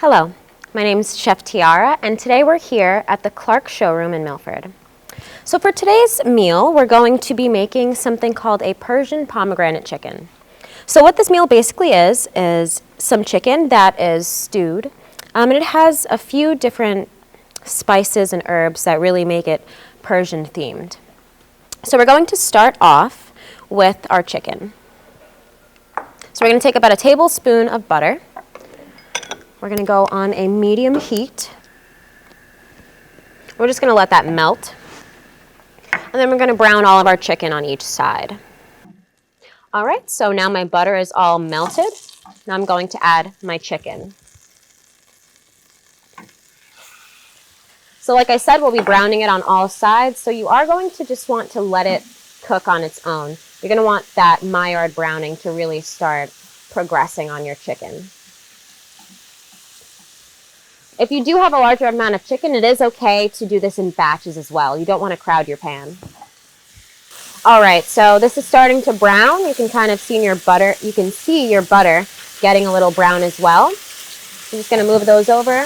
Hello, my name is Chef Tiara, and today we're here at the Clark showroom in Milford. So for today's meal, we're going to be making something called a Persian pomegranate chicken. So what this meal basically is some chicken that is stewed, and it has a few different spices and herbs that really make it Persian themed. So we're going to start off with our chicken. So we're going to take about a tablespoon of butter. We're going to go on a medium heat. We're just going to let that melt. And then we're going to brown all of our chicken on each side. All right, so now my butter is all melted. Now I'm going to add my chicken. So like I said, we'll be browning it on all sides. So you are going to just want to let it cook on its own. You're going to want that Maillard browning to really start progressing on your chicken. If you do have a larger amount of chicken, it is okay to do this in batches as well. You don't want to crowd your pan. All right, so this is starting to brown. You can kind of see your butter. You can see your butter getting a little brown as well. I'm just going to move those over.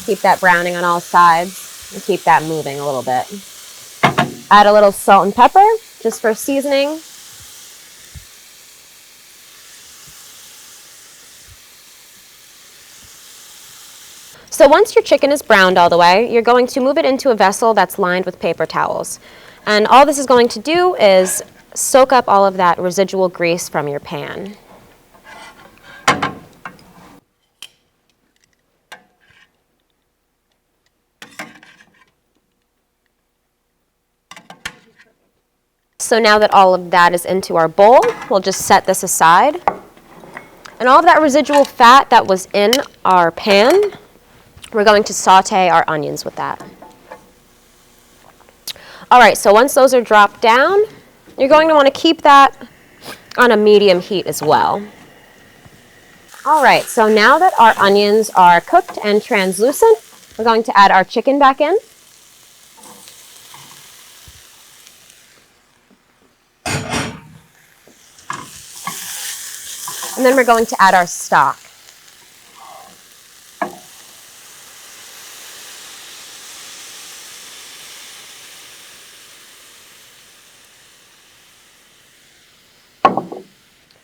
Keep that browning on all sides and keep that moving a little bit. Add a little salt and pepper just for seasoning. So once your chicken is browned all the way, you're going to move it into a vessel that's lined with paper towels. And all this is going to do is soak up all of that residual grease from your pan. So now that all of that is into our bowl, we'll just set this aside. And all of that residual fat that was in our pan, we're going to saute our onions with that. All right, so once those are dropped down, you're going to want to keep that on a medium heat as well. All right, so now that our onions are cooked and translucent, we're going to add our chicken back in. And then we're going to add our stock.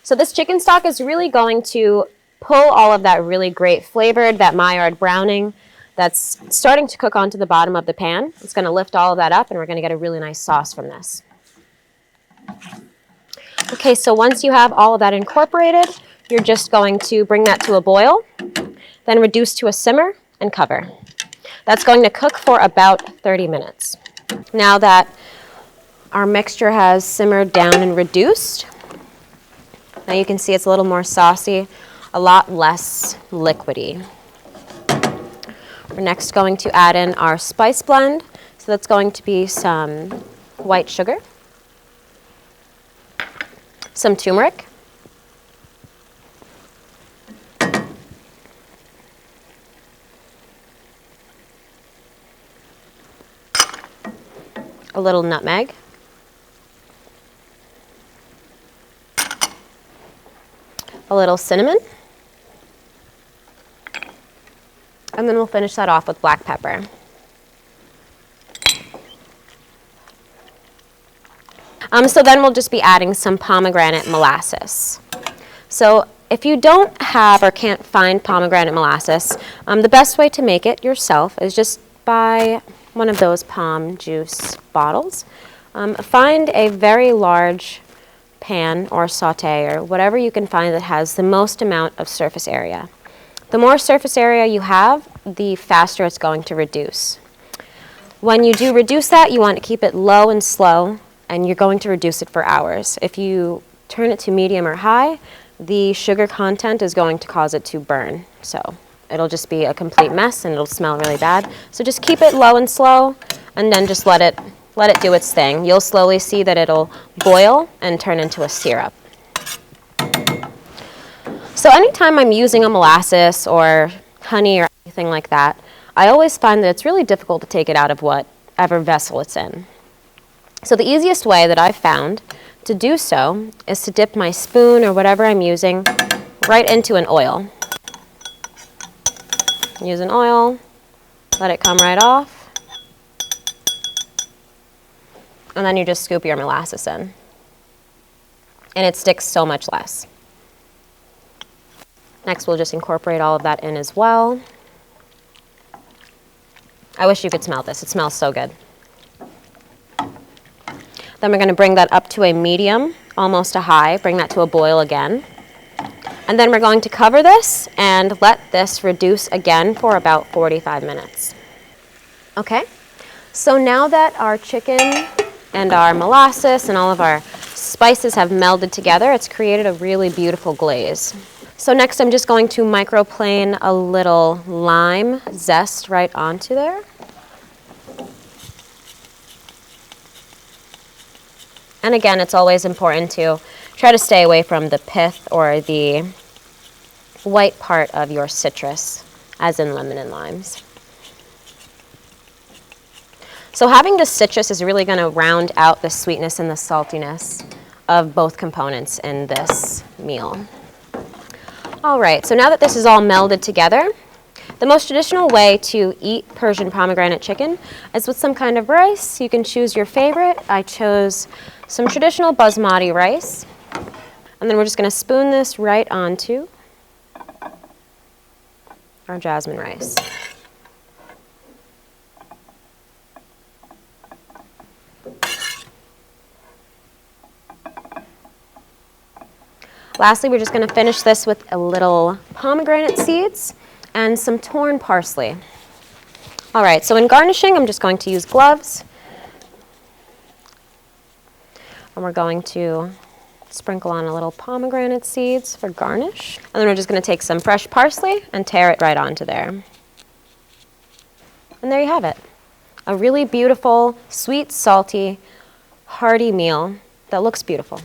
So this chicken stock is really going to pull all of that really great flavored, that Maillard browning that's starting to cook onto the bottom of the pan. It's going to lift all of that up, and we're going to get a really nice sauce from this. Okay, so once you have all of that incorporated, you're just going to bring that to a boil, then reduce to a simmer and cover. That's going to cook for about 30 minutes. Now that our mixture has simmered down and reduced, now you can see it's a little more saucy, a lot less liquidy. We're next going to add in our spice blend. So that's going to be some white sugar, some turmeric, a little nutmeg, a little cinnamon, and then we'll finish that off with black pepper. So then we'll just be adding some pomegranate molasses. So if you don't have or can't find pomegranate molasses, the best way to make it yourself is just buy one of those pom juice bottles. Find a very large pan or saute or whatever you can find that has the most amount of surface area. The more surface area you have, the faster it's going to reduce. When you do reduce that, you want to keep it low and slow, and you're going to reduce it for hours. If you turn it to medium or high, the sugar content is going to cause it to burn. So it'll just be a complete mess and it'll smell really bad. So just keep it low and slow, and then just let it do its thing. You'll slowly see that it'll boil and turn into a syrup. So anytime I'm using a molasses or honey or anything like that, I always find that it's really difficult to take it out of whatever vessel it's in. So the easiest way that I've found to do so is to dip my spoon or whatever I'm using right into an oil. use an oil, let it come right off, and then you just scoop your molasses in. And it sticks so much less. Next, we'll just incorporate all of that in as well. I wish you could smell this. It smells so good. Then we're going to bring that up to a medium, almost a high, bring that to a boil again. And then we're going to cover this and let this reduce again for about 45 minutes. Okay, so now that our chicken and our molasses and all of our spices have melded together, it's created a really beautiful glaze. So next I'm just going to microplane a little lime zest right onto there. And again, it's always important to try to stay away from the pith or the white part of your citrus, as in lemon and limes. So having the citrus is really going to round out the sweetness and the saltiness of both components in this meal. All right, so now that this is all melded together, the most traditional way to eat Persian pomegranate chicken is with some kind of rice. You can choose your favorite. I chose some traditional basmati rice. And then we're just going to spoon this right onto our jasmine rice. Lastly, we're just going to finish this with a little pomegranate seeds and some torn parsley. All right, so in garnishing, I'm just going to use gloves. And we're going to sprinkle on a little pomegranate seeds for garnish. And then we're just going to take some fresh parsley and tear it right onto there. And there you have it. A really beautiful, sweet, salty, hearty meal that looks beautiful.